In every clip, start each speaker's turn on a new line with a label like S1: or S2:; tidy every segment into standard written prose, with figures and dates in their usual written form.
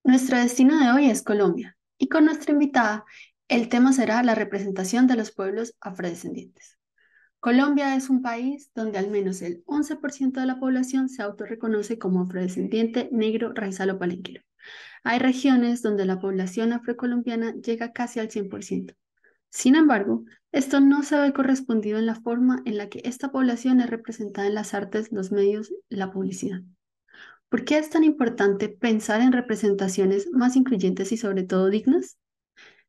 S1: Nuestro destino de hoy es Colombia y con nuestra invitada el tema será la representación de los pueblos afrodescendientes. Colombia es un país donde al menos el 11% de la población se autorreconoce como afrodescendiente negro, raizal o palenquero. Hay regiones donde la población afrocolombiana llega casi al 100%. Sin embargo, esto no se ve correspondido en la forma en la que esta población es representada en las artes, los medios y la publicidad. ¿Por qué es tan importante pensar en representaciones más incluyentes y sobre todo dignas?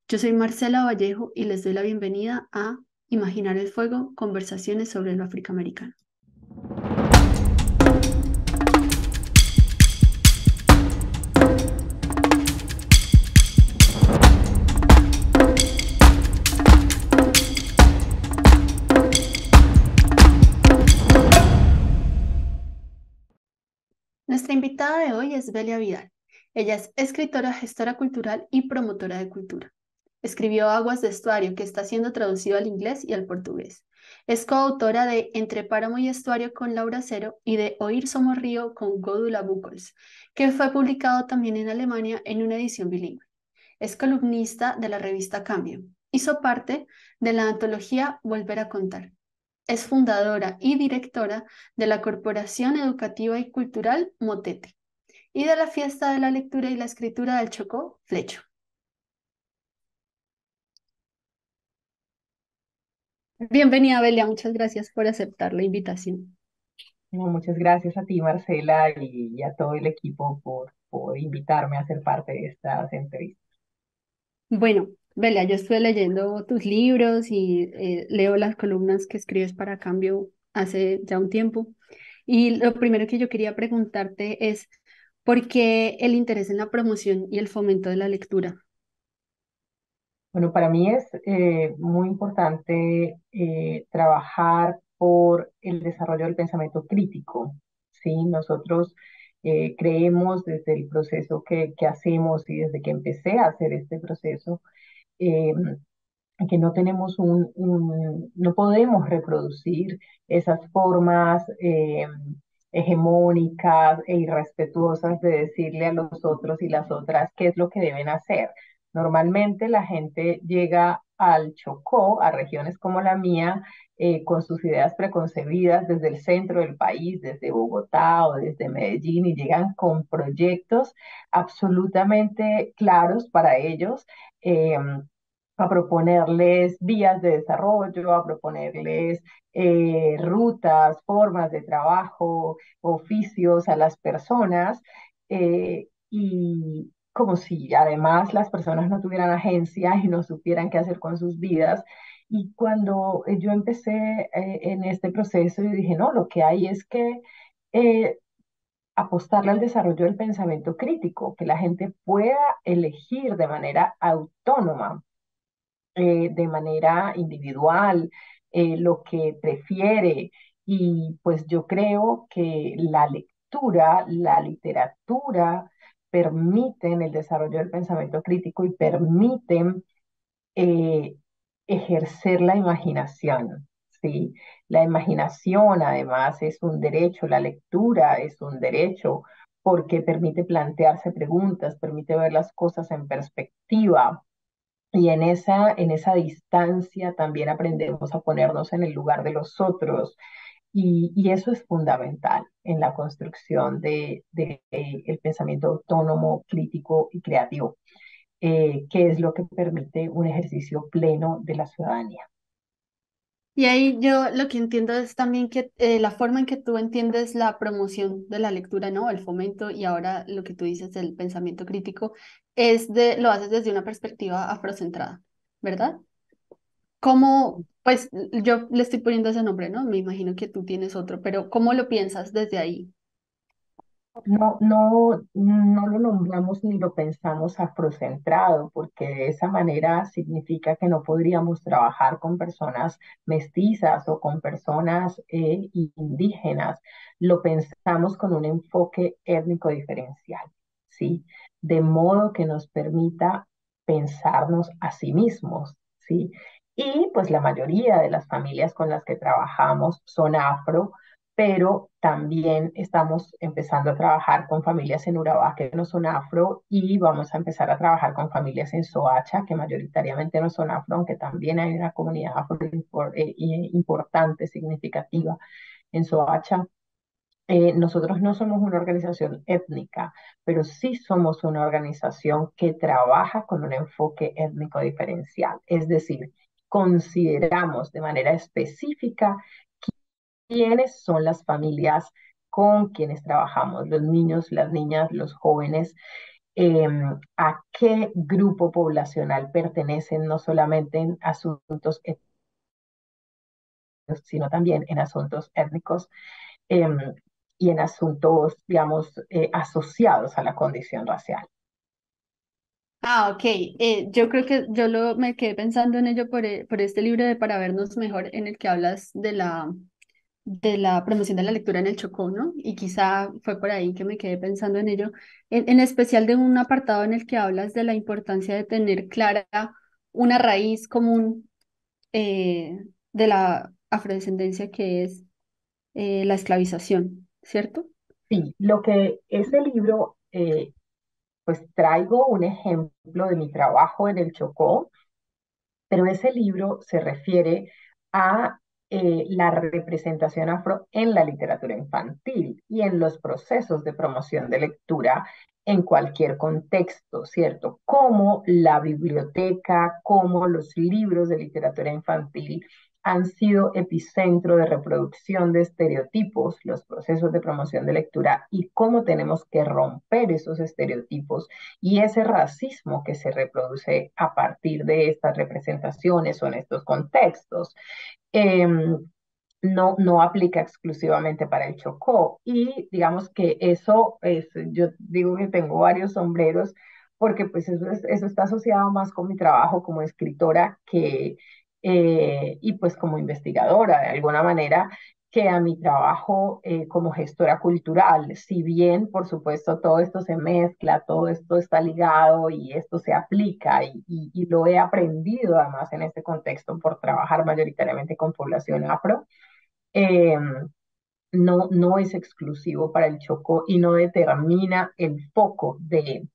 S1: Yo soy Marcela Vallejo y les doy la bienvenida a Imaginar el Fuego, conversaciones sobre lo afroamericano. Nuestra invitada de hoy es Belia Vidal. Ella es escritora, gestora cultural y promotora de cultura. Escribió Aguas de Estuario, que está siendo traducido al inglés y al portugués. Es coautora de Entre Páramo y Estuario con Laura Cero y de Oír Somos Río con Godula Buchholz, que fue publicado también en Alemania en una edición bilingüe. Es columnista de la revista Cambio. Hizo parte de la antología Volver a Contar. Es fundadora y directora de la Corporación Educativa y Cultural Motete y de la Fiesta de la Lectura y la Escritura del Chocó, Flecho. Bienvenida, Belia. Muchas gracias por aceptar la invitación.
S2: No, muchas gracias a ti, Marcela, y a todo el equipo por invitarme a ser parte de estas entrevistas.
S1: Bueno, Belia, yo estuve leyendo tus libros y leo las columnas que escribes para Cambio hace ya un tiempo. Y lo primero que yo quería preguntarte es, ¿por qué el interés en la promoción y el fomento de la lectura?
S2: Bueno, para mí es muy importante trabajar por el desarrollo del pensamiento crítico. ¿Sí? Nosotros creemos desde el proceso que hacemos y desde que empecé a hacer este proceso, eh, que no tenemos no podemos reproducir esas formas hegemónicas e irrespetuosas de decirle a los otros y las otras qué es lo que deben hacer. Normalmente la gente llega al Chocó, a regiones como la mía, con sus ideas preconcebidas desde el centro del país, desde Bogotá o desde Medellín, y llegan con proyectos absolutamente claros para ellos. A proponerles vías de desarrollo, a proponerles rutas, formas de trabajo, oficios a las personas, y como si además las personas no tuvieran agencia y no supieran qué hacer con sus vidas. Y cuando yo empecé en este proceso, yo dije, no, lo que hay es que eh, apostarle al desarrollo del pensamiento crítico, que la gente pueda elegir de manera autónoma, de manera individual, lo que prefiere. Y pues yo creo que la lectura, la literatura permiten el desarrollo del pensamiento crítico y permiten eh, ejercer la imaginación, ¿sí? La imaginación además es un derecho, la lectura es un derecho porque permite plantearse preguntas, permite ver las cosas en perspectiva, y en esa distancia también aprendemos a ponernos en el lugar de los otros. Y eso es fundamental en la construcción el pensamiento autónomo, crítico y creativo, que es lo que permite un ejercicio pleno de la ciudadanía.
S1: Y ahí yo lo que entiendo es también que la forma en que tú entiendes la promoción de la lectura, ¿no? El fomento y ahora lo que tú dices del pensamiento crítico lo haces desde una perspectiva afrocentrada, ¿verdad? ¿Cómo, pues yo le estoy poniendo ese nombre, ¿no? Me imagino que tú tienes otro, pero ¿cómo lo piensas desde ahí?
S2: No lo nombramos ni lo pensamos afrocentrado, porque de esa manera significa que no podríamos trabajar con personas mestizas o con personas indígenas. Lo pensamos con un enfoque étnico diferencial, ¿sí? De modo que nos permita pensarnos a sí mismos, ¿sí? Y pues la mayoría de las familias con las que trabajamos son afro, pero también estamos empezando a trabajar con familias en Urabá que no son afro y vamos a empezar a trabajar con familias en Soacha que mayoritariamente no son afro, aunque también hay una comunidad afro importante, significativa en Soacha. Nosotros no somos una organización étnica, pero sí somos una organización que trabaja con un enfoque étnico diferencial. Es decir, consideramos de manera específica quiénes son las familias con quienes trabajamos, los niños, las niñas, los jóvenes, eh, a qué grupo poblacional pertenecen, no solamente en asuntos étnicos, sino también en asuntos étnicos eh, y en asuntos, digamos, asociados a la condición racial.
S1: Ah, ok. Yo creo que me quedé pensando en ello por este libro de Para vernos mejor, en el que hablas de la promoción de la lectura en el Chocó, ¿no? Y quizá fue por ahí que me quedé pensando en ello, en especial de un apartado en el que hablas de la importancia de tener clara una raíz común de la afrodescendencia, que es la esclavización, ¿cierto?
S2: Sí, lo que ese libro, pues traigo un ejemplo de mi trabajo en el Chocó, pero ese libro se refiere a la representación afro en la literatura infantil y en los procesos de promoción de lectura en cualquier contexto, ¿cierto? Como la biblioteca, como los libros de literatura infantil han sido epicentro de reproducción de estereotipos, los procesos de promoción de lectura y cómo tenemos que romper esos estereotipos y ese racismo que se reproduce a partir de estas representaciones o en estos contextos. Eh, no aplica exclusivamente para el Chocó. Y digamos que eso es, yo digo que tengo varios sombreros, porque pues eso está asociado más con mi trabajo como escritora y pues como investigadora de alguna manera, que a mi trabajo como gestora cultural. Si bien, por supuesto, todo esto se mezcla, todo esto está ligado y esto se aplica y lo he aprendido además en este contexto por trabajar mayoritariamente con población afro, eh, no es exclusivo para el Chocó y no determina el foco del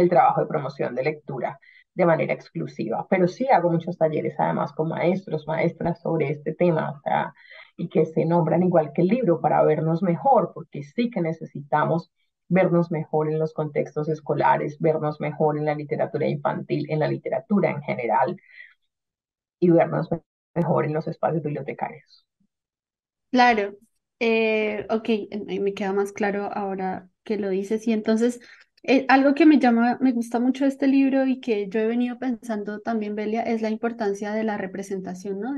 S2: trabajo de promoción de lectura de manera exclusiva. Pero sí hago muchos talleres además con maestros, maestras sobre este tema, o sea, y que se nombran igual que el libro para vernos mejor, porque sí que necesitamos vernos mejor en los contextos escolares, vernos mejor en la literatura infantil, en la literatura en general y vernos mejor en los espacios bibliotecarios.
S1: Claro, ok, me queda más claro ahora que lo dices. Y entonces, algo que me gusta mucho de este libro y que yo he venido pensando también, Belia, es la importancia de la representación, ¿no?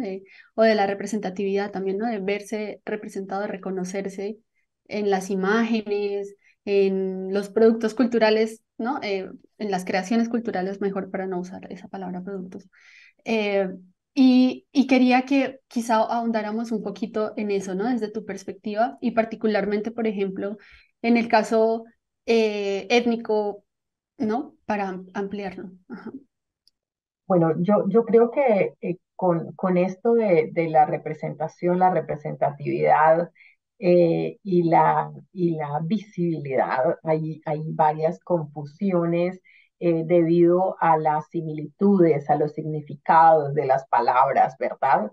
S1: O de la representatividad también, ¿no? De verse representado, de reconocerse en las imágenes, en los productos culturales, ¿no? En las creaciones culturales, mejor para no usar esa palabra productos. Eh, y quería que quizá ahondáramos un poquito en eso, ¿no? Desde tu perspectiva y particularmente, por ejemplo, en el caso étnico, ¿no? Para ampliarlo. Ajá.
S2: Bueno, yo creo que con esto de la representación, la representatividad y la visibilidad, hay varias confusiones debido a las similitudes, a los significados de las palabras, ¿verdad?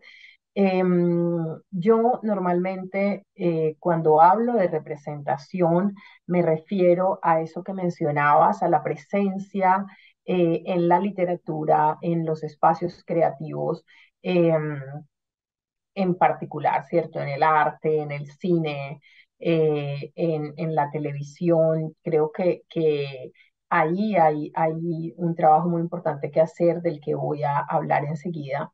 S2: Yo normalmente cuando hablo de representación me refiero a eso que mencionabas, a la presencia en la literatura, en los espacios creativos, em, en particular, ¿cierto? En el arte, en el cine, en la televisión. Creo que ahí hay un trabajo muy importante que hacer del que voy a hablar enseguida,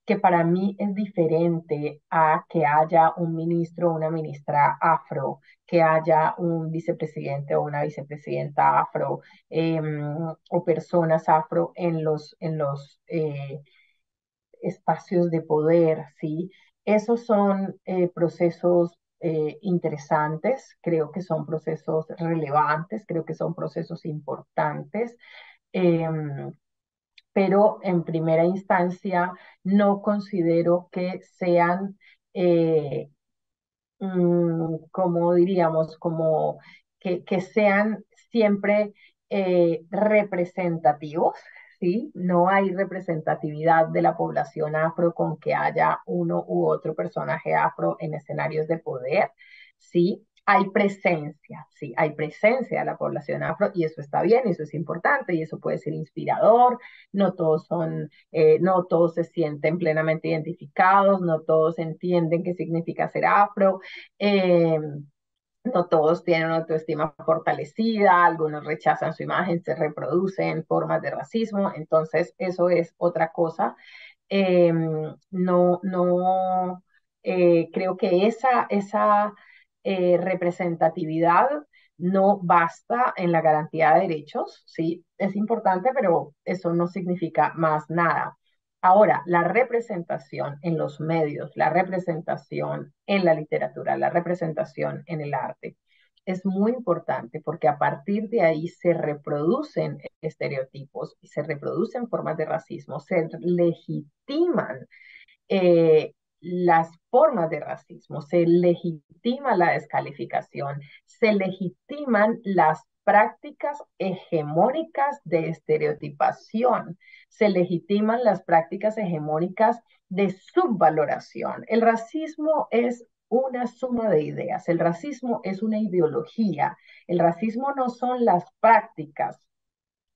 S2: que para mí es diferente a que haya un ministro o una ministra afro, que haya un vicepresidente o una vicepresidenta afro, o personas afro en los espacios de poder, ¿sí? Esos son procesos interesantes, creo que son procesos relevantes, creo que son procesos importantes, eh, pero en primera instancia no considero que sean como diríamos, como que sean siempre representativos, ¿sí? No hay representatividad de la población afro con que haya uno u otro personaje afro en escenarios de poder, ¿sí? Hay presencia, sí, hay presencia de la población afro y eso está bien, eso es importante y eso puede ser inspirador. No todos son, no todos se sienten plenamente identificados, no todos entienden qué significa ser afro, eh, no todos tienen una autoestima fortalecida, algunos rechazan su imagen, se reproducen formas de racismo, entonces eso es otra cosa. Eh, no, creo que esa representatividad no basta en la garantía de derechos, sí, es importante, pero eso no significa más nada. Ahora, la representación en los medios, la representación en la literatura, la representación en el arte, es muy importante porque a partir de ahí se reproducen estereotipos y se reproducen formas de racismo, se legitiman las formas de racismo, se legitima la descalificación, se legitiman las prácticas hegemónicas de estereotipación, se legitiman las prácticas hegemónicas de subvaloración. El racismo es una suma de ideas, el racismo es una ideología, el racismo no son las prácticas,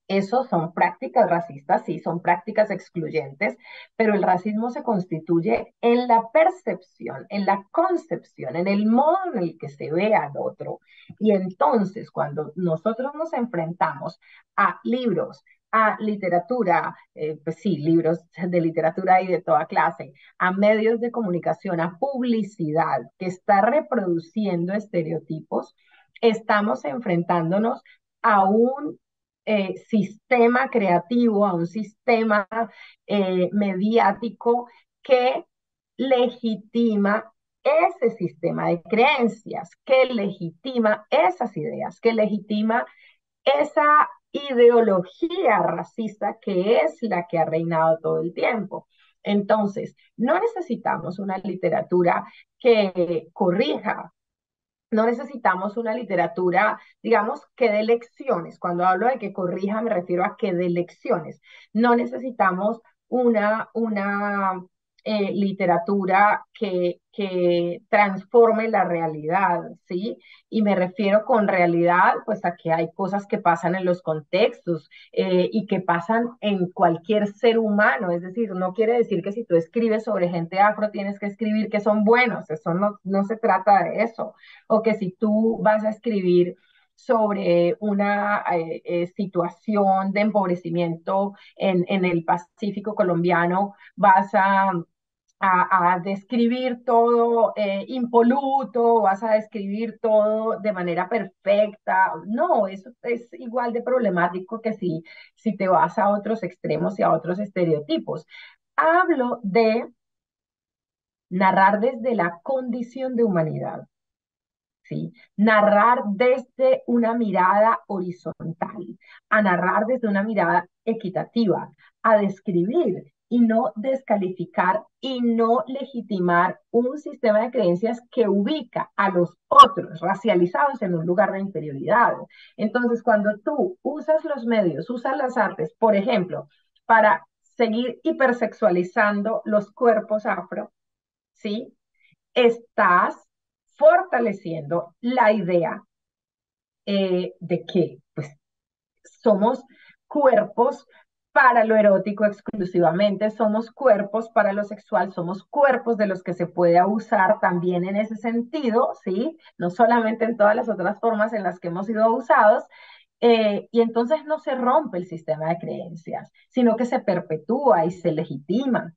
S2: eso son prácticas racistas, sí, son prácticas excluyentes, pero el racismo se constituye en la percepción, en la concepción, en el modo en el que se ve al otro. Y entonces, cuando nosotros nos enfrentamos a libros, a literatura, pues sí, libros de literatura y de toda clase, a medios de comunicación, a publicidad que está reproduciendo estereotipos, estamos enfrentándonos a un sistema creativo, a un sistema mediático que legitima ese sistema de creencias, que legitima esas ideas, que legitima esa ideología racista que es la que ha reinado todo el tiempo. Entonces, no necesitamos una literatura que corrija, no necesitamos una literatura, digamos, que dé lecciones. Cuando hablo de que corrija, me refiero a que dé lecciones. No necesitamos una literatura que transforme la realidad, ¿sí? Y me refiero con realidad, pues a que hay cosas que pasan en los contextos y que pasan en cualquier ser humano. Es decir, no quiere decir que si tú escribes sobre gente afro, tienes que escribir que son buenos. Eso no se trata de eso, o que si tú vas a escribir sobre una situación de empobrecimiento en el Pacífico colombiano, vas a describir todo impoluto, vas a describir todo de manera perfecta. No, eso es igual de problemático que si te vas a otros extremos y a otros estereotipos. Hablo de narrar desde la condición de humanidad. ¿Sí? Narrar desde una mirada horizontal, a narrar desde una mirada equitativa, a describir y no descalificar y no legitimar un sistema de creencias que ubica a los otros racializados en un lugar de inferioridad. Entonces, cuando tú usas los medios, usas las artes, por ejemplo, para seguir hipersexualizando los cuerpos afro, ¿sí? Estás fortaleciendo la idea de que pues, somos cuerpos para lo erótico exclusivamente, somos cuerpos para lo sexual, somos cuerpos de los que se puede abusar también en ese sentido, ¿sí? No solamente en todas las otras formas en las que hemos sido abusados, y entonces no se rompe el sistema de creencias, sino que se perpetúa y se legitima.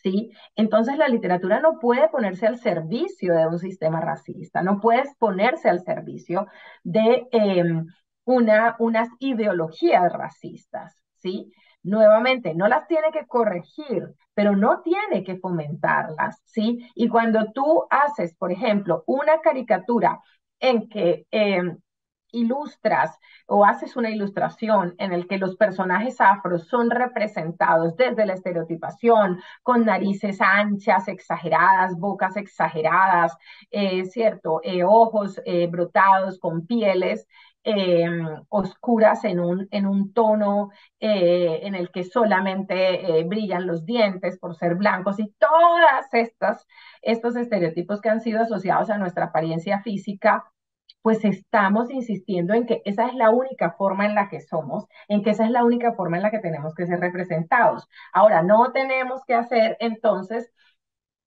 S2: ¿Sí? Entonces la literatura no puede ponerse al servicio de un sistema racista, no puede ponerse al servicio de unas ideologías racistas, ¿sí? Nuevamente, no las tiene que corregir, pero no tiene que fomentarlas, ¿sí? Y cuando tú haces, por ejemplo, una caricatura en que ilustras o haces una ilustración en el que los personajes afros son representados desde la estereotipación, con narices anchas, exageradas, bocas exageradas, ¿cierto? Ojos brotados con pieles eh, oscuras en un tono en el que solamente brillan los dientes por ser blancos y todas estos estereotipos que han sido asociados a nuestra apariencia física, pues estamos insistiendo en que esa es la única forma en la que somos, en que esa es la única forma en la que tenemos que ser representados. Ahora, no tenemos que hacer entonces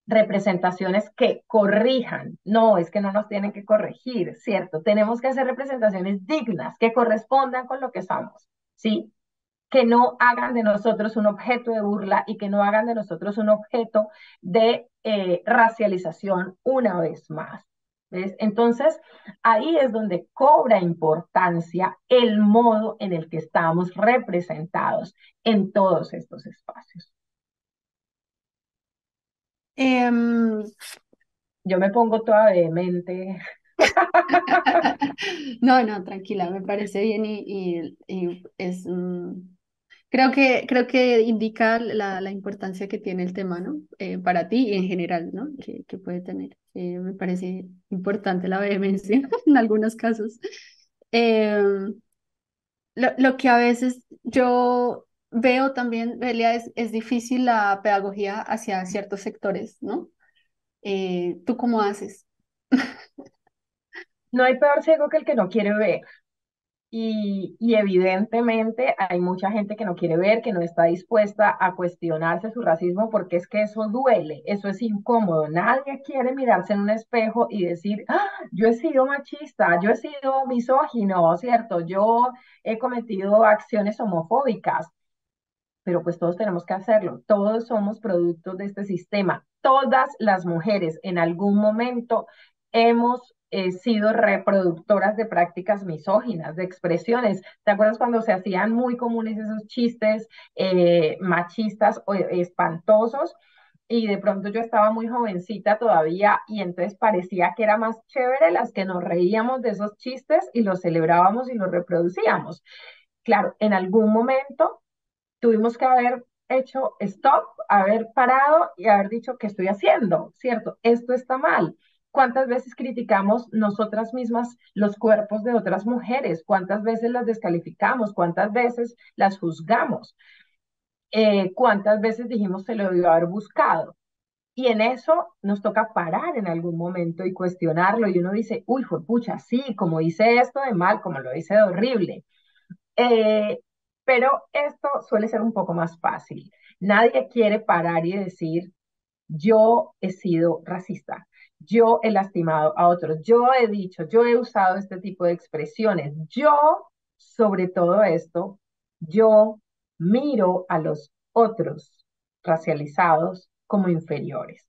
S2: representaciones que corrijan. No, es que no nos tienen que corregir, ¿cierto? Tenemos que hacer representaciones dignas, que correspondan con lo que somos, ¿sí? Que no hagan de nosotros un objeto de burla y que no hagan de nosotros un objeto de racialización una vez más. ¿Ves? Entonces, ahí es donde cobra importancia el modo en el que estamos representados en todos estos espacios.
S1: Em,
S2: Yo me pongo toda vehemente.
S1: no, no, tranquila, me parece bien y es, creo que indica la importancia que tiene el tema, ¿no? Para ti y en general, ¿no? Que puede tener. Me parece importante la vehemencia en algunos casos. Em, lo que a veces yo veo también, Belia, es difícil la pedagogía hacia ciertos sectores, ¿no? ¿Tú cómo haces?
S2: No hay peor ciego que el que no quiere ver. Y evidentemente hay mucha gente que no quiere ver, que no está dispuesta a cuestionarse su racismo porque es que eso duele, eso es incómodo. Nadie quiere mirarse en un espejo y decir, "Ah, yo he sido machista, yo he sido misógino, ¿cierto? Yo he cometido acciones homofóbicas, pero pues todos tenemos que hacerlo. Todos somos productos de este sistema. Todas las mujeres en algún momento hemos sido reproductoras de prácticas misóginas, de expresiones. ¿Te acuerdas cuando se hacían muy comunes esos chistes machistas o espantosos? Y de pronto yo estaba muy jovencita todavía y entonces parecía que era más chévere las que nos reíamos de esos chistes y los celebrábamos y los reproducíamos. Claro, en algún momento tuvimos que haber hecho stop, haber parado y haber dicho, ¿qué estoy haciendo? ¿Cierto? Esto está mal. ¿Cuántas veces criticamos nosotras mismas los cuerpos de otras mujeres? ¿Cuántas veces las descalificamos? ¿Cuántas veces las juzgamos? ¿Cuántas veces dijimos se lo debió haber buscado? Y en eso nos toca parar en algún momento y cuestionarlo. Y uno dice, uy, fue pucha, sí, como hice esto de mal, como lo hice de horrible. Eh, pero esto suele ser un poco más fácil. Nadie quiere parar y decir, yo he sido racista, yo he lastimado a otros, yo he dicho, yo he usado este tipo de expresiones, yo, sobre todo esto, yo miro a los otros racializados como inferiores.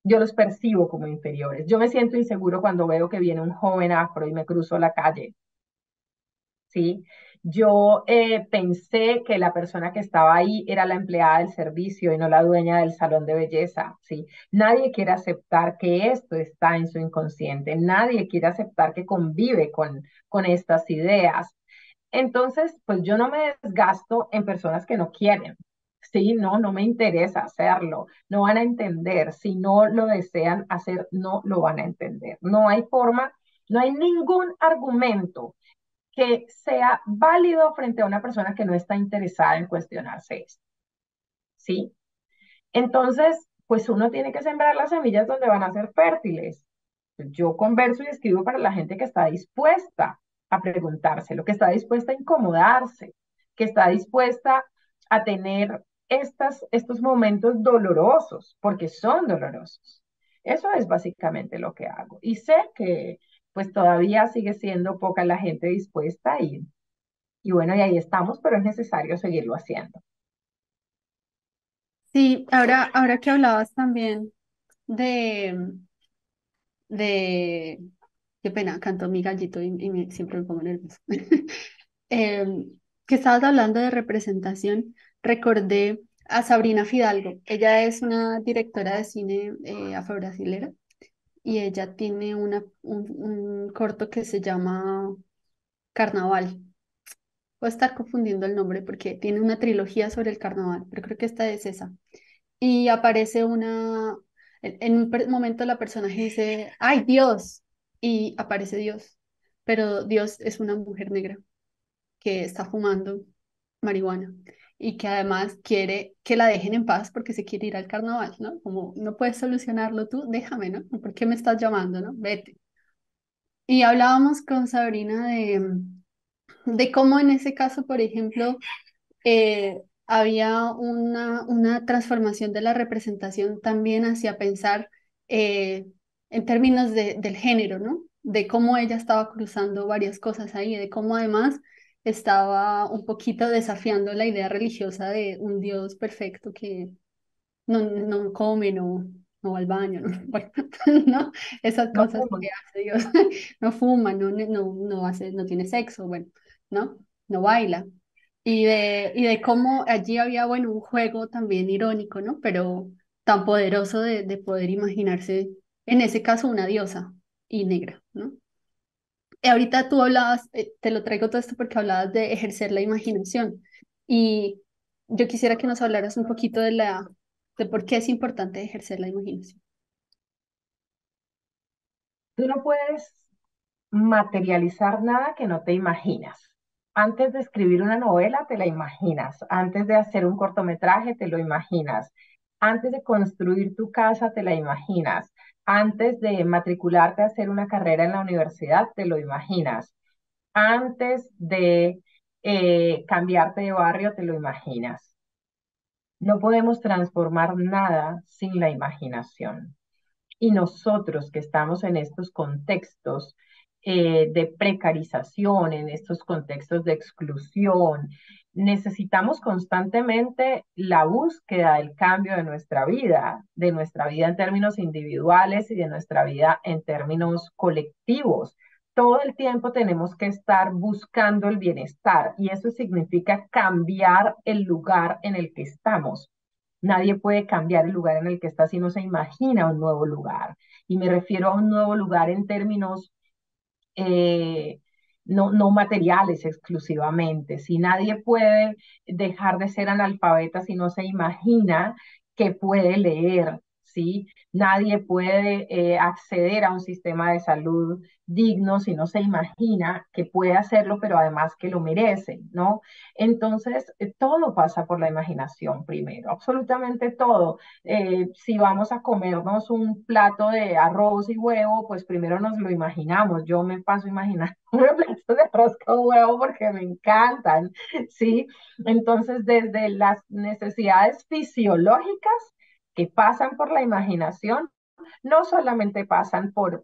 S2: Yo los percibo como inferiores. Yo me siento inseguro cuando veo que viene un joven afro y me cruzo la calle. ¿Sí? Yo pensé que la persona que estaba ahí era la empleada del servicio y no la dueña del salón de belleza, ¿sí? Nadie quiere aceptar que esto está en su inconsciente, nadie quiere aceptar que convive con estas ideas. Entonces, pues yo no me desgasto en personas que no quieren, ¿sí? No, no me interesa hacerlo, no van a entender, si no lo desean hacer, no lo van a entender. No hay forma, no hay ningún argumento que sea válido frente a una persona que no está interesada en cuestionarse esto, ¿sí? Entonces, pues uno tiene que sembrar las semillas donde van a ser fértiles. Yo converso y escribo para la gente que está dispuesta a preguntárselo, que está dispuesta a incomodarse, que está dispuesta a tener estos momentos dolorosos, porque son dolorosos. Eso es básicamente lo que hago. Y sé que pues todavía sigue siendo poca la gente dispuesta y bueno, y ahí estamos, pero es necesario seguirlo haciendo.
S1: Sí, ahora que hablabas también de, de, qué pena, cantó mi gallito siempre me pongo nerviosa. Que estabas hablando de representación, recordé a Sabrina Fidalgo. Ella es una directora de cine afrobrasilera y ella tiene un corto que se llama Carnaval. Puedo estar confundiendo el nombre porque tiene una trilogía sobre el carnaval, pero creo que esta es esa. Y aparece en un momento la personaje dice, ¡ay, Dios! Y aparece Dios, pero Dios es una mujer negra que está fumando marihuana y que además quiere que la dejen en paz porque se quiere ir al carnaval, ¿no? Como no puedes solucionarlo tú, déjame, ¿no? ¿Por qué me estás llamando, no? Vete. Y hablábamos con Sabrina de cómo en ese caso, por ejemplo, había una transformación de la representación también hacia pensar eh, en términos del género, ¿no? De cómo ella estaba cruzando varias cosas ahí, de cómo además estaba un poquito desafiando la idea religiosa de un Dios perfecto que no come, no va al baño, ¿no? Bueno, ¿no? Esas
S2: No
S1: cosas
S2: fuman.
S1: que hace Dios, no fuma, no hace, no tiene sexo, bueno, ¿no? No baila. Y de cómo allí había, bueno, un juego también irónico, ¿no? Pero tan poderoso de poder imaginarse, en ese caso, una diosa y negra, ¿no? Y ahorita tú hablabas, te lo traigo todo esto porque hablabas de ejercer la imaginación. Y yo quisiera que nos hablaras un poquito de por qué es importante ejercer la imaginación.
S2: Tú no puedes materializar nada que no te imaginas. Antes de escribir una novela, te la imaginas. Antes de hacer un cortometraje, te lo imaginas. Antes de construir tu casa, te la imaginas. Antes de matricularte a hacer una carrera en la universidad, te lo imaginas. Antes de cambiarte de barrio, te lo imaginas. No podemos transformar nada sin la imaginación. Y nosotros que estamos en estos contextos de precarización, en estos contextos de exclusión, necesitamos constantemente la búsqueda del cambio de nuestra vida en términos individuales y de nuestra vida en términos colectivos. Todo el tiempo tenemos que estar buscando el bienestar y eso significa cambiar el lugar en el que estamos. Nadie puede cambiar el lugar en el que está si no se imagina un nuevo lugar. Y me refiero a un nuevo lugar en términos eh, no materiales exclusivamente. Si nadie puede dejar de ser analfabeta si no se imagina que puede leer, ¿sí? Nadie puede acceder a un sistema de salud digno si no se imagina que puede hacerlo, pero además que lo merece, ¿no? Entonces, todo pasa por la imaginación primero, absolutamente todo. Si vamos a comernos un plato de arroz y huevo, pues primero nos lo imaginamos. Yo me paso imaginando platos de arroz con huevo porque me encantan, ¿sí? Entonces, desde las necesidades fisiológicas que pasan por la imaginación, no solamente pasan por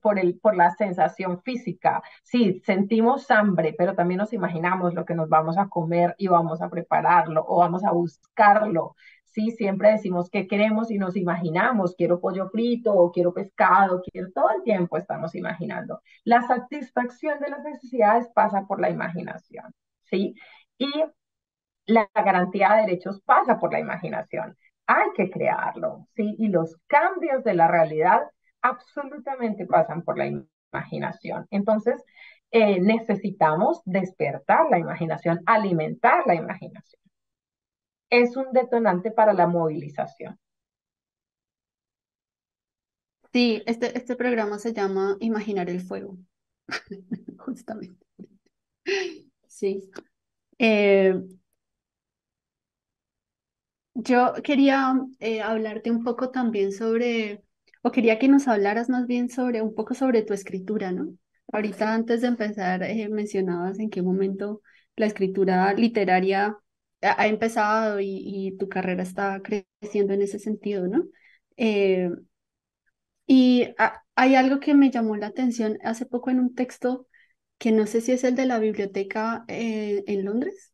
S2: la sensación física. Sí, sentimos hambre, pero también nos imaginamos lo que nos vamos a comer y vamos a prepararlo o vamos a buscarlo. Sí, siempre decimos qué queremos y nos imaginamos, quiero pollo frito o quiero pescado, quiero todo el tiempo estamos imaginando. La satisfacción de las necesidades pasa por la imaginación, ¿sí? Y la garantía de derechos pasa por la imaginación. Hay que crearlo, ¿sí? Y los cambios de la realidad absolutamente pasan por la imaginación. Entonces, necesitamos despertar la imaginación, alimentar la imaginación. Es un detonante para la movilización.
S1: Sí, este programa se llama Imaginar el fuego, justamente. Sí. Eh, yo quería hablarte un poco también o quería que nos hablaras más bien un poco sobre tu escritura, ¿no? Ahorita antes de empezar, mencionabas en qué momento la escritura literaria ha empezado y tu carrera está creciendo en ese sentido, ¿no? Eh, hay algo que me llamó la atención hace poco en un texto que no sé si es el de la biblioteca en Londres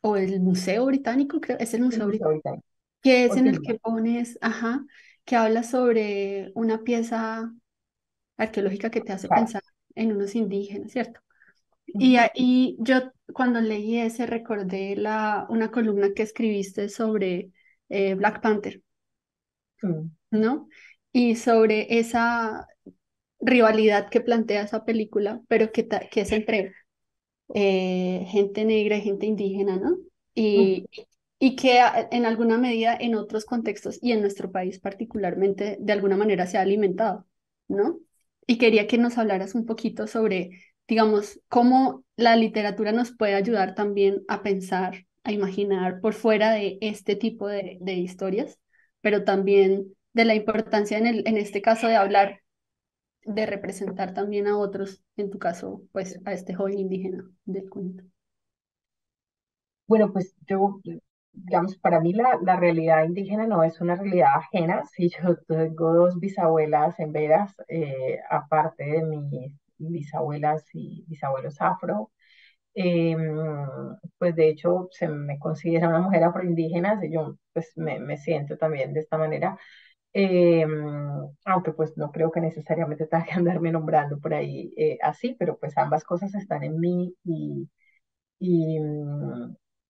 S1: o el Museo Británico, creo, es el
S2: El
S1: Museo
S2: Museo
S1: Británico,
S2: Británico.
S1: que es en el
S2: Otilma.
S1: que pones, ajá, que habla sobre una pieza arqueológica que te hace
S2: Claro.
S1: pensar en unos indígenas, ¿cierto? Y
S2: Ujú.
S1: ahí yo cuando leí ese recordé una columna que escribiste sobre Black Panther,
S2: Mm.
S1: ¿no? Y sobre esa rivalidad que plantea esa película, pero que es entre gente negra y gente indígena, ¿no?
S2: Mm.
S1: Y que en alguna medida en otros contextos y en nuestro país particularmente de alguna manera se ha alimentado, ¿no? Y quería que nos hablaras un poquito sobre, digamos, cómo la literatura nos puede ayudar también a pensar, a imaginar por fuera de este tipo de historias, pero también de la importancia en este caso de hablar, de representar también a otros, en tu caso, pues a este joven indígena del cuento.
S2: Bueno, pues yo, digamos, para mí la realidad indígena no es una realidad ajena. Sí, yo tengo dos bisabuelas en veras, aparte de mis bisabuelas y bisabuelos afro. Eh, pues de hecho se me considera una mujer afroindígena, y yo pues me siento también de esta manera. Eh, Aunque pues no creo que necesariamente tenga que andarme nombrando por ahí así, pero pues ambas cosas están en mí y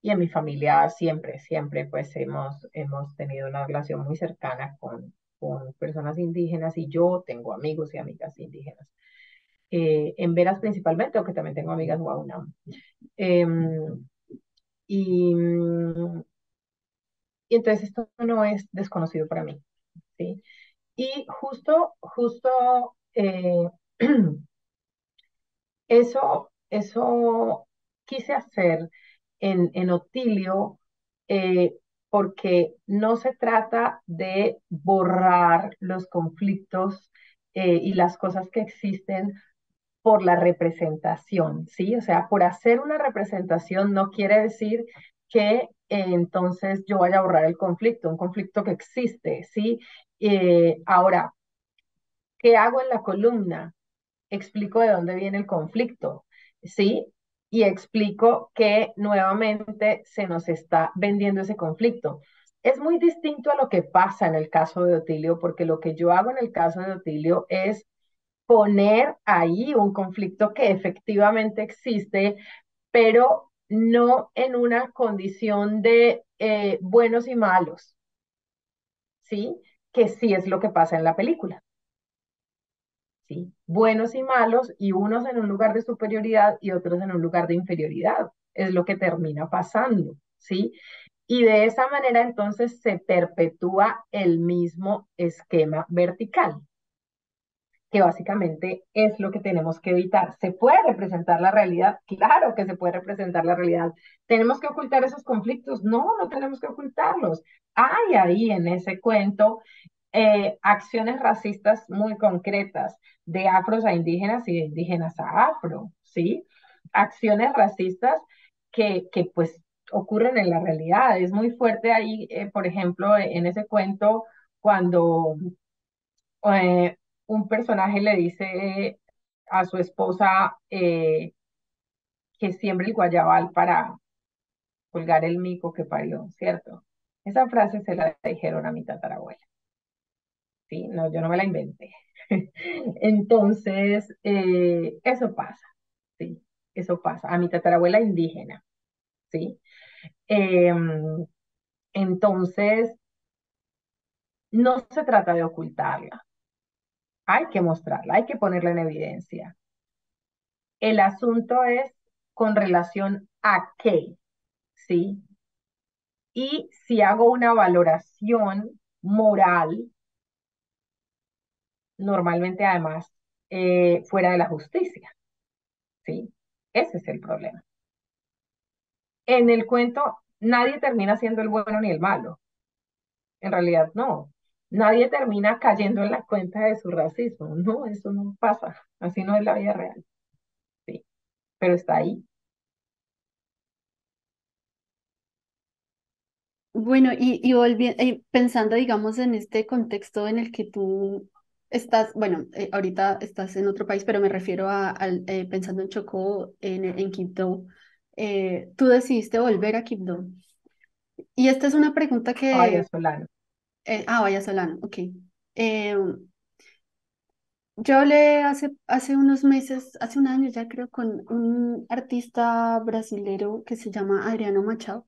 S2: y en mi familia siempre, siempre pues hemos tenido una relación muy cercana con personas indígenas y yo tengo amigos y amigas indígenas. En Veras principalmente, aunque también tengo amigas guaunas. Y, y entonces esto no es desconocido para mí, ¿sí? Y justo eso quise hacer en Otilio, porque no se trata de borrar los conflictos y las cosas que existen por la representación, ¿sí? O sea, por hacer una representación no quiere decir que entonces yo vaya a borrar el conflicto, un conflicto que existe, ¿sí? Ahora, ¿qué hago en la columna? Explico de dónde viene el conflicto, ¿sí? Y explico que nuevamente se nos está vendiendo ese conflicto. Es muy distinto a lo que pasa en el caso de Otilio, porque lo que yo hago en el caso de Otilio es poner ahí un conflicto que efectivamente existe, pero no en una condición de buenos y malos, ¿sí? Que sí es lo que pasa en la película. ¿Sí? Buenos y malos, y unos en un lugar de superioridad y otros en un lugar de inferioridad. Es lo que termina pasando, ¿sí? Y de esa manera entonces se perpetúa el mismo esquema vertical, que básicamente es lo que tenemos que evitar. ¿Se puede representar la realidad? Claro que se puede representar la realidad. ¿Tenemos que ocultar esos conflictos? No, no tenemos que ocultarlos. Hay ahí en ese cuento acciones racistas muy concretas, de afros a indígenas y de indígenas a afro, ¿sí? Acciones racistas que pues ocurren en la realidad. Es muy fuerte ahí, por ejemplo, en ese cuento, cuando eh, un personaje le dice a su esposa que siembre el guayabal para colgar el mico que parió, ¿cierto? Esa frase se la dijeron a mi tatarabuela. Sí, no, yo no me la inventé. Entonces, eso pasa, sí, eso pasa. A mi tatarabuela indígena, sí. Em, entonces, no se trata de ocultarla, hay que mostrarla, hay que ponerla en evidencia. El asunto es con relación a qué, ¿sí? Y si hago una valoración moral, normalmente además fuera de la justicia, ¿sí? Ese es el problema. En el cuento nadie termina siendo el bueno ni el malo. En realidad no. Nadie termina cayendo en la cuenta de su racismo. No, eso no pasa. Así no es la vida real. Sí, pero está ahí.
S1: Bueno, y pensando, digamos, en este contexto en el que tú estás, bueno, ahorita estás en otro país, pero me refiero pensando en Chocó, en Quibdó, tú decidiste volver a Quibdó. Y esta es una pregunta
S2: Ay,
S1: que,
S2: Solano.
S1: vaya Solano, ok. Eh, yo hablé hace unos meses, hace un año ya creo, con un artista brasilero que se llama Adriano Machado,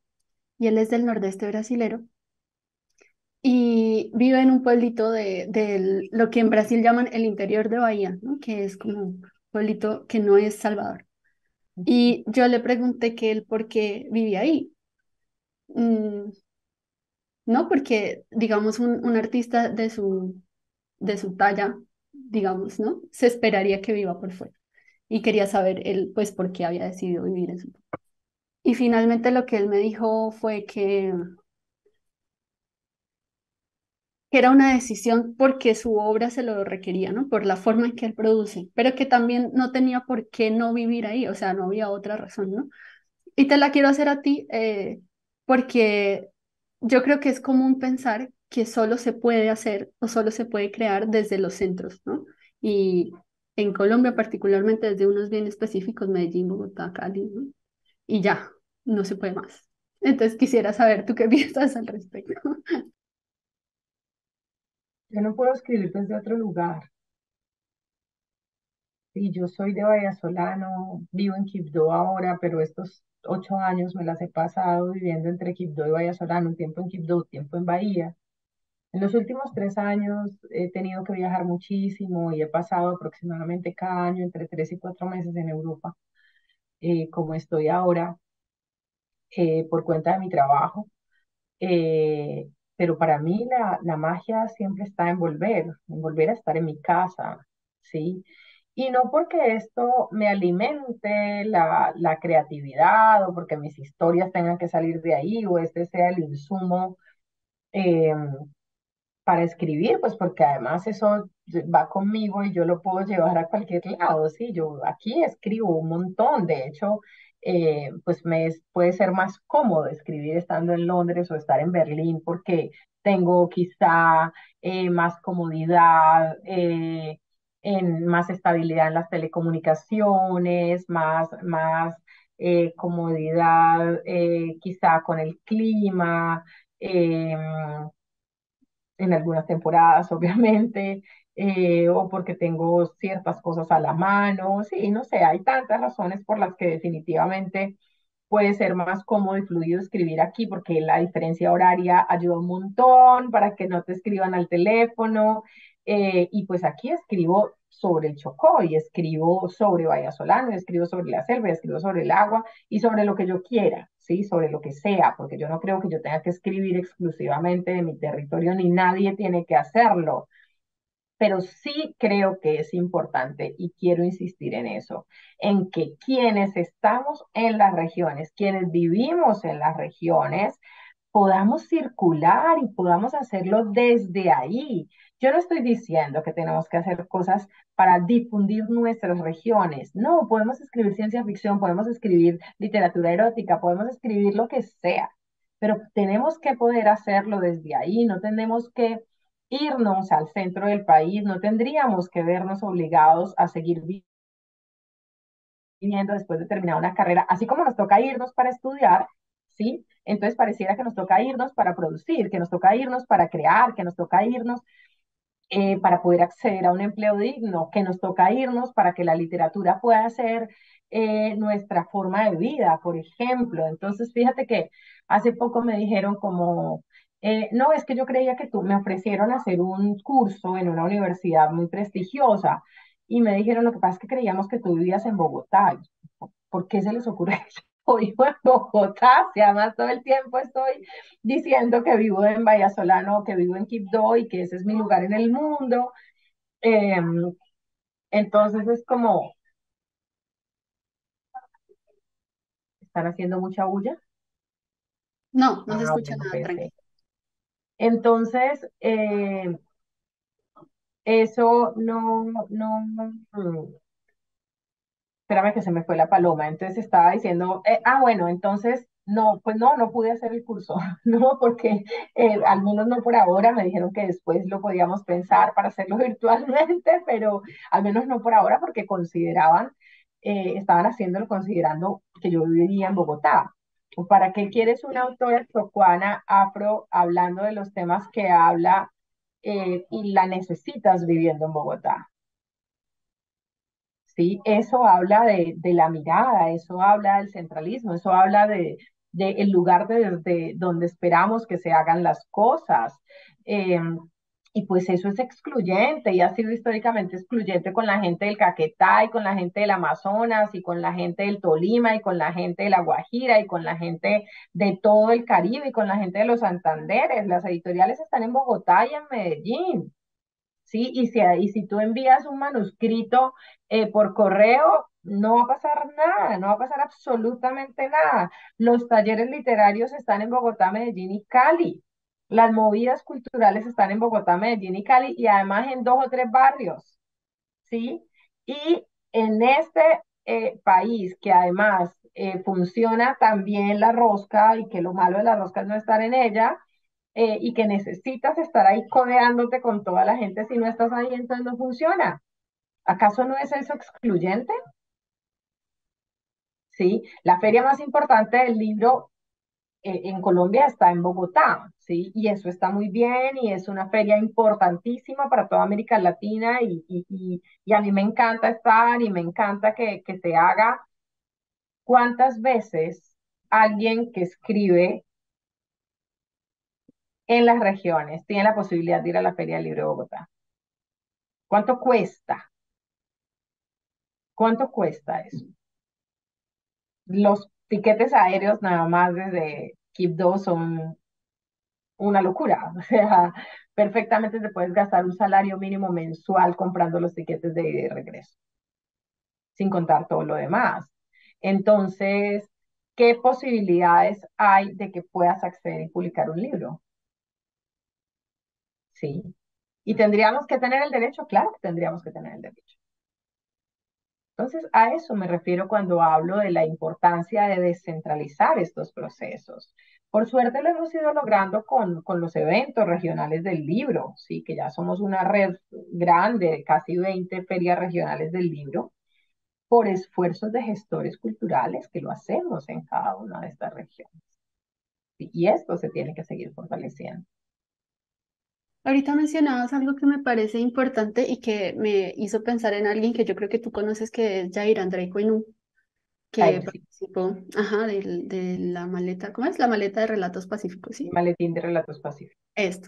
S1: y él es del nordeste brasilero. Y vive en un pueblito de lo que en Brasil llaman el interior de Bahía, ¿no? Que es como un pueblito que no es Salvador. Y yo le pregunté que él por qué vivía ahí. Mm, no, porque, digamos, un artista de su talla, digamos, ¿no? Se esperaría que viva por fuera. Y quería saber él, pues, por qué había decidido vivir en su... Y finalmente lo que él me dijo fue que era una decisión porque su obra se lo requería, ¿no? Por la forma en que él produce, pero que también no tenía por qué no vivir ahí, o sea, no había otra razón, ¿no? Y te la quiero hacer a ti porque yo creo que es común pensar que solo se puede hacer o solo se puede crear desde los centros, ¿no? Y en Colombia particularmente desde unos bien específicos, Medellín, Bogotá, Cali, ¿no? Y ya, no se puede más. Entonces quisiera saber tú qué piensas al respecto.
S2: Yo no puedo escribir desde otro lugar. Sí, yo soy de Vallasolano, vivo en Quibdó ahora, pero estos 8 años me las he pasado viviendo entre Quibdó y Vallasolano, un tiempo en Quibdó, un tiempo en Bahía. En los últimos 3 años he tenido que viajar muchísimo y he pasado aproximadamente cada año entre 3 y 4 meses en Europa, como estoy ahora, por cuenta de mi trabajo. Eh, pero para mí la magia siempre está en volver a estar en mi casa, ¿sí? Y no porque esto me alimente la creatividad o porque mis historias tengan que salir de ahí o este sea el insumo eh, para escribir, pues porque además eso va conmigo y yo lo puedo llevar a cualquier lado, sí, yo aquí escribo un montón, de hecho, pues puede ser más cómodo escribir estando en Londres o estar en Berlín porque tengo quizá más comodidad, más estabilidad en las telecomunicaciones, más comodidad quizá con el clima. En algunas temporadas, obviamente, o porque tengo ciertas cosas a la mano, sí, no sé, hay tantas razones por las que definitivamente puede ser más cómodo y fluido escribir aquí, porque la diferencia horaria ayuda un montón para que no te escriban al teléfono, y pues aquí escribo sobre el Chocó, y escribo sobre Vallasolano, y escribo sobre la selva, y escribo sobre el agua, y sobre lo que yo quiera, ¿sí? Sobre lo que sea, porque yo no creo que yo tenga que escribir exclusivamente de mi territorio, ni nadie tiene que hacerlo, pero sí creo que es importante y quiero insistir en eso, en que quienes estamos en las regiones, quienes vivimos en las regiones, podamos circular y podamos hacerlo desde ahí. Yo no estoy diciendo que tenemos que hacer cosas para difundir nuestras regiones. No, podemos escribir ciencia ficción, podemos escribir literatura erótica, podemos escribir lo que sea, pero tenemos que poder hacerlo desde ahí, no tenemos que irnos al centro del país, no tendríamos que vernos obligados a seguir viviendo después de terminar una carrera, así como nos toca irnos para estudiar, ¿sí? Entonces pareciera que nos toca irnos para producir, que nos toca irnos para crear, que nos toca irnos para poder acceder a un empleo digno, que nos toca irnos para que la literatura pueda ser nuestra forma de vida, por ejemplo. Entonces, fíjate que hace poco me dijeron como, no, es que yo creía que tú me ofrecieron hacer un curso en una universidad muy prestigiosa y me dijeron, lo que pasa es que creíamos que tú vivías en Bogotá. ¿Por qué se les ocurre eso? Yo vivo en Bogotá, si además todo el tiempo estoy diciendo que vivo en Vallasolano, que vivo en Quibdó y que ese es mi lugar en el mundo. Eh, entonces es como, están haciendo mucha bulla.
S1: No, no se
S2: Ah,
S1: escucha
S2: bueno,
S1: nada, tranqui.
S2: perfecto. Entonces, eso no, espérame que se me fue la paloma. Entonces estaba diciendo, bueno, entonces no, pues no, no pude hacer el curso, no, porque al menos no por ahora, me dijeron que después lo podíamos pensar para hacerlo virtualmente, pero al menos no por ahora porque estaban haciéndolo considerando que yo vivía en Bogotá. ¿Para qué quieres una autora chocuana afro hablando de los temas que habla y la necesitas viviendo en Bogotá? ¿Sí? Eso habla de la mirada, eso habla del centralismo, eso habla de el lugar desde donde esperamos que se hagan las cosas. Eh, Y pues eso es excluyente y ha sido históricamente excluyente con la gente del Caquetá y con la gente del Amazonas y con la gente del Tolima y con la gente de la Guajira y con la gente de todo el Caribe y con la gente de los Santanderes. Las editoriales están en Bogotá y en Medellín. ¿Sí? Y si tú envías un manuscrito por correo, no va a pasar nada, no va a pasar absolutamente nada. Los talleres literarios están en Bogotá, Medellín y Cali. Las movidas culturales están en Bogotá, Medellín y Cali y además en 2 o 3 barrios, ¿sí? Y en este país que además funciona también la rosca y que lo malo de la rosca es no estar en ella, y que necesitas estar ahí codeándote con toda la gente, si no estás ahí entonces no funciona. ¿Acaso no es eso excluyente? ¿Sí? La feria más importante del libro en Colombia está en Bogotá, ¿sí? Y eso está muy bien y es una feria importantísima para toda América Latina y a mí me encanta estar y me encanta que se haga. ¿Cuántas veces alguien que escribe en las regiones tiene la posibilidad de ir a la Feria del Libro de Bogotá? ¿Cuánto cuesta? ¿Cuánto cuesta eso? Los tiquetes aéreos nada más desde Quibdó son una locura. O sea, perfectamente te puedes gastar un salario mínimo mensual comprando los tiquetes de ida y regreso, sin contar todo lo demás. Entonces, ¿qué posibilidades hay de que puedas acceder y publicar un libro? Sí. ¿Y tendríamos que tener el derecho? Claro que tendríamos que tener el derecho. Entonces, a eso me refiero cuando hablo de la importancia de descentralizar estos procesos. Por suerte lo hemos ido logrando con los eventos regionales del libro, ¿sí? Que ya somos una red grande de casi 20 ferias regionales del libro, por esfuerzos de gestores culturales que lo hacemos en cada una de estas regiones. Y esto se tiene que seguir fortaleciendo.
S1: Ahorita mencionabas algo que me parece importante y que me hizo pensar en alguien que yo creo que tú conoces, que es Yair André Coinú, que
S2: Ahí sí,
S1: participó, ajá, de la maleta, ¿cómo es? La maleta de relatos pacíficos,
S2: el
S1: ¿sí?
S2: maletín de relatos pacíficos.
S1: Esto.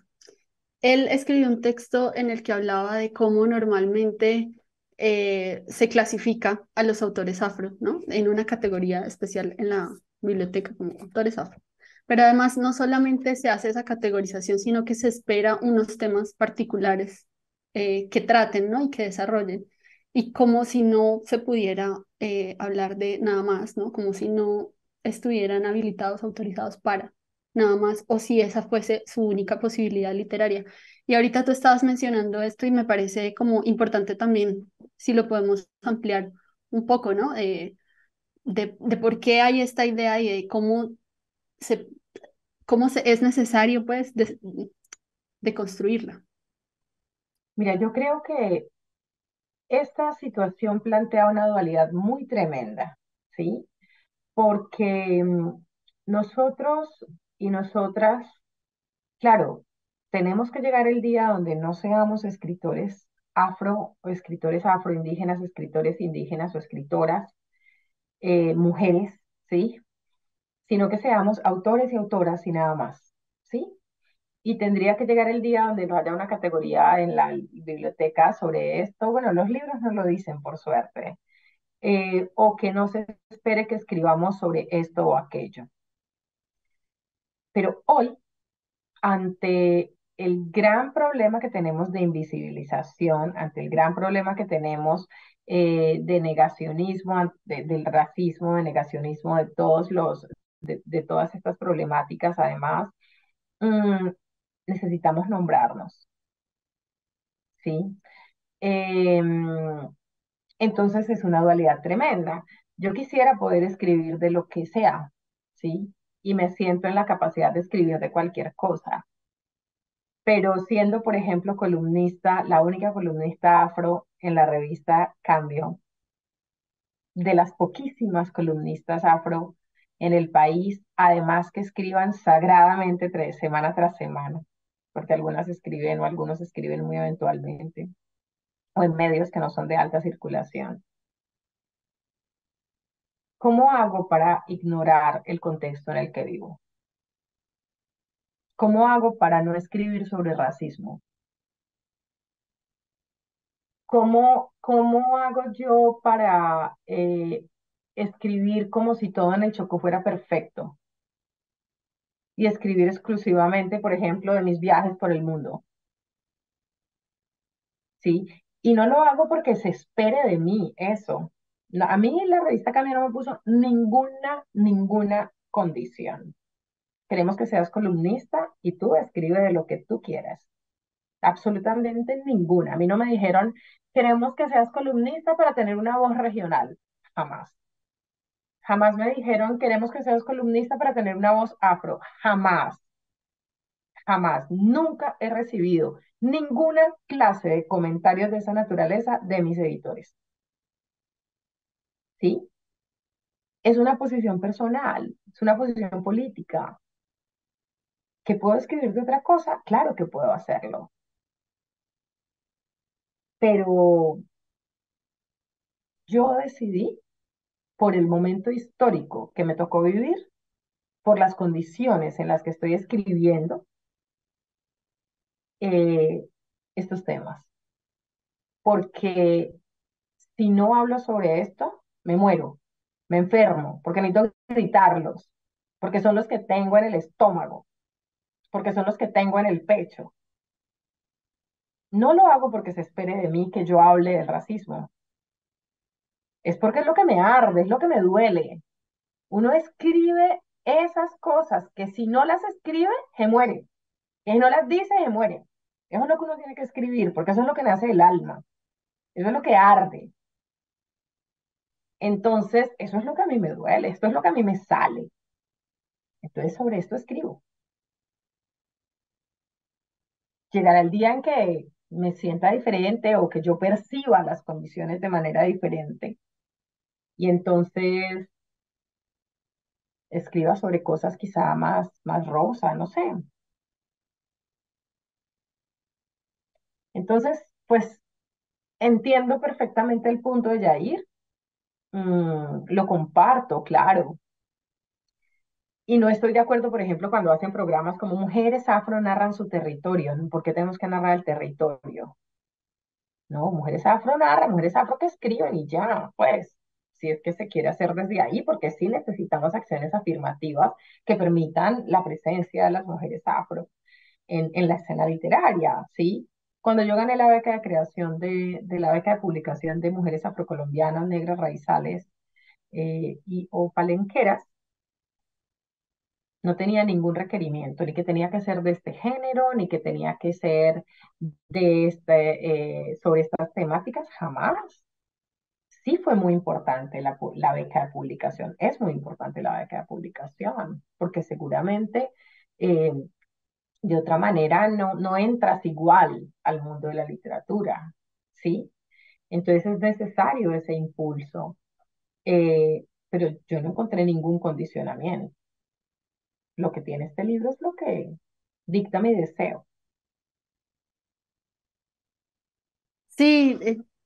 S1: Él escribió un texto en el que hablaba de cómo normalmente se clasifica a los autores afro, ¿no? En una categoría especial en la biblioteca como autores afro. Pero además no solamente se hace esa categorización, sino que se espera unos temas particulares que traten, ¿no? Y que desarrollen. Y como si no se pudiera hablar de nada más, ¿no? Como si no estuvieran habilitados, autorizados para nada más, o si esa fuese su única posibilidad literaria. Y ahorita tú estabas mencionando esto y me parece como importante también, si lo podemos ampliar un poco, ¿no? De por qué hay esta idea y de se, es necesario, pues, de construirla.
S2: Mira, yo creo que esta situación plantea una dualidad muy tremenda, ¿sí? Porque nosotros y nosotras, claro, tenemos que llegar el día donde no seamos escritores afro o escritores afroindígenas, escritores indígenas o escritoras, mujeres, ¿sí? Sino que seamos autores y autoras y nada más, ¿sí? Y tendría que llegar el día donde no haya una categoría en la biblioteca sobre esto. Bueno, los libros no lo dicen, por suerte. O que no se espere que escribamos sobre esto o aquello. Pero hoy, ante el gran problema que tenemos de invisibilización, ante el gran problema que tenemos de negacionismo, del racismo, de negacionismo de de todas estas problemáticas, además, mm, necesitamos nombrarnos, ¿sí? Em, Entonces es una dualidad tremenda. Yo quisiera poder escribir de lo que sea, ¿sí? Y me siento en la capacidad de escribir de cualquier cosa. Pero siendo, por ejemplo, columnista, la única columnista afro en la revista Cambio, de las poquísimas columnistas afro en el país, además que escriban sagradamente semana tras semana, porque algunas escriben o algunos escriben muy eventualmente, o en medios que no son de alta circulación. ¿Cómo hago para ignorar el contexto en el que vivo? ¿Cómo hago para no escribir sobre racismo? ¿cómo hago yo para escribir como si todo en el Chocó fuera perfecto y escribir exclusivamente, por ejemplo, de mis viajes por el mundo? ¿Sí? Y no lo hago porque se espere de mí eso. A mí la revista Cambio no me puso ninguna condición. Queremos que seas columnista y tú escribe de lo que tú quieras. Absolutamente ninguna. A mí no me dijeron, queremos que seas columnista para tener una voz regional. Jamás. Jamás me dijeron, queremos que seas columnista para tener una voz afro. Jamás, jamás. Nunca he recibido ninguna clase de comentarios de esa naturaleza de mis editores. ¿Sí? Es una posición personal, es una posición política. ¿Que puedo escribir de otra cosa? Claro que puedo hacerlo. Pero yo decidí, por el momento histórico que me tocó vivir, por las condiciones en las que estoy escribiendo eh, estos temas. Porque si no hablo sobre esto, me muero, me enfermo, porque necesito gritarlos, porque son los que tengo en el estómago, porque son los que tengo en el pecho. No lo hago porque se espere de mí que yo hable del racismo. Es porque es lo que me arde, es lo que me duele. Uno escribe esas cosas que si no las escribe, se muere. Que si no las dice, se muere. Eso es lo que uno tiene que escribir, porque eso es lo que nace del alma. Eso es lo que arde. Entonces, eso es lo que a mí me duele, esto es lo que a mí me sale. Entonces, sobre esto escribo. Llegará el día en que me sienta diferente o que yo perciba las condiciones de manera diferente. Y entonces escriba sobre cosas quizá más rosa, no sé. Entonces, pues entiendo perfectamente el punto de Yair. Lo comparto, claro. Y no estoy de acuerdo, por ejemplo, cuando hacen programas como Mujeres Afro narran su territorio. ¿No? ¿Por qué tenemos que narrar el territorio? No, Mujeres Afro narran, Mujeres Afro que escriben y ya, pues, si es que se quiere hacer desde ahí, porque sí necesitamos acciones afirmativas que permitan la presencia de las mujeres afro en la escena literaria, ¿sí? Cuando yo gané la beca de creación de la beca de publicación de mujeres afrocolombianas, negras, raizales o palenqueras, no tenía ningún requerimiento, ni que tenía que ser de este género, ni que tenía que ser sobre estas temáticas, jamás. Sí fue muy importante la beca de publicación, es muy importante la beca de publicación, porque seguramente eh, de otra manera no entras igual al mundo de la literatura, ¿sí? Entonces es necesario ese impulso, pero yo no encontré ningún condicionamiento. Lo que tiene este libro es lo que dicta mi deseo.
S1: Sí,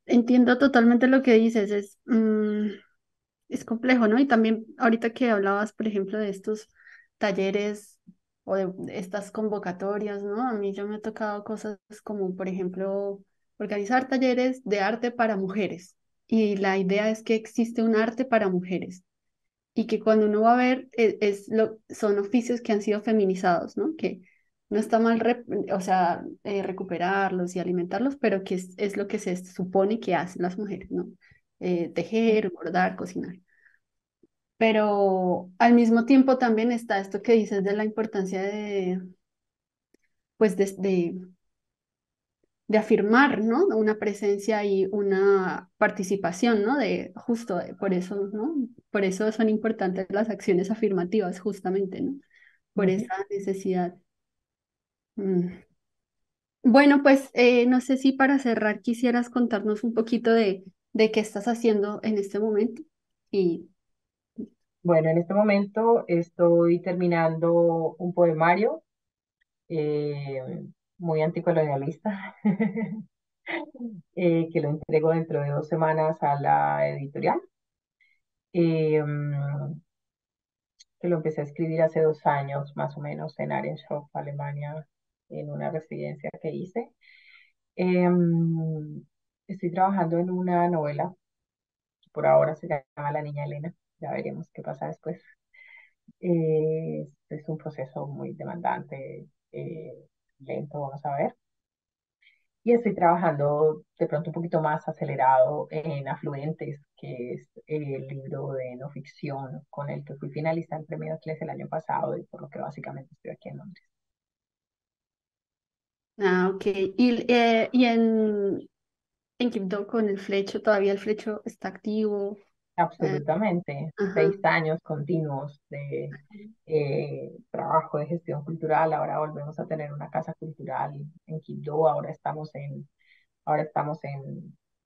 S1: entiendo totalmente lo que dices, es complejo, ¿no? Y también ahorita que hablabas, por ejemplo, de estos talleres o de estas convocatorias, ¿no? A mí ya me ha tocado cosas como, por ejemplo, organizar talleres de arte para mujeres. Y la idea es que existe un arte para mujeres y que cuando uno va a ver, son oficios que han sido feminizados, ¿no? Que no está mal, o sea, recuperarlos y alimentarlos, pero que es lo que se supone que hacen las mujeres, ¿no? Tejer, bordar, cocinar. Pero al mismo tiempo también está esto que dices de la importancia pues de afirmar, ¿no? Una presencia y una participación, ¿no? De justo por eso, ¿no? Por eso son importantes las acciones afirmativas, justamente, ¿no? Por
S2: Ujú.
S1: esa necesidad. Mm. Bueno, pues no sé si para cerrar quisieras contarnos un poquito de qué estás haciendo en este momento. Y
S2: Bueno, en este momento estoy terminando un poemario muy anticolonialista, que lo entrego dentro de 2 semanas a la editorial, que lo empecé a escribir hace 2 años, más o menos, en Aarschot, Alemania, en una residencia que hice. Em, Estoy trabajando en una novela, por ahora se llama La Niña Elena, ya veremos qué pasa después. Es un proceso muy demandante, lento, vamos a ver. Y estoy trabajando de pronto un poquito más acelerado en Afluentes, que es el libro de no ficción con el que fui finalista en Premio Atlas el año pasado y por lo que básicamente estoy aquí en Londres.
S1: Ah, ok. Y en Quibdó con el flecho, todavía el flecho está activo. Eh,
S2: Absolutamente.
S1: ajá.
S2: 6 años continuos de trabajo de gestión cultural. Ahora volvemos a tener una casa cultural en Quibdó. Ahora estamos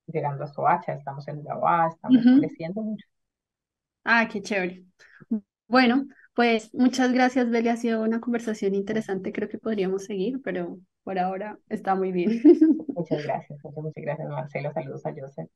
S2: llegando a Soacha, estamos en Urabá, estamos
S1: Ujú.
S2: creciendo mucho.
S1: Ah, qué chévere. Bueno, pues muchas gracias, Beli. Ha sido una conversación interesante. Creo que podríamos seguir, pero por ahora está muy bien.
S2: Muchas gracias, muchas gracias, Marcelo. Saludos a Joseph.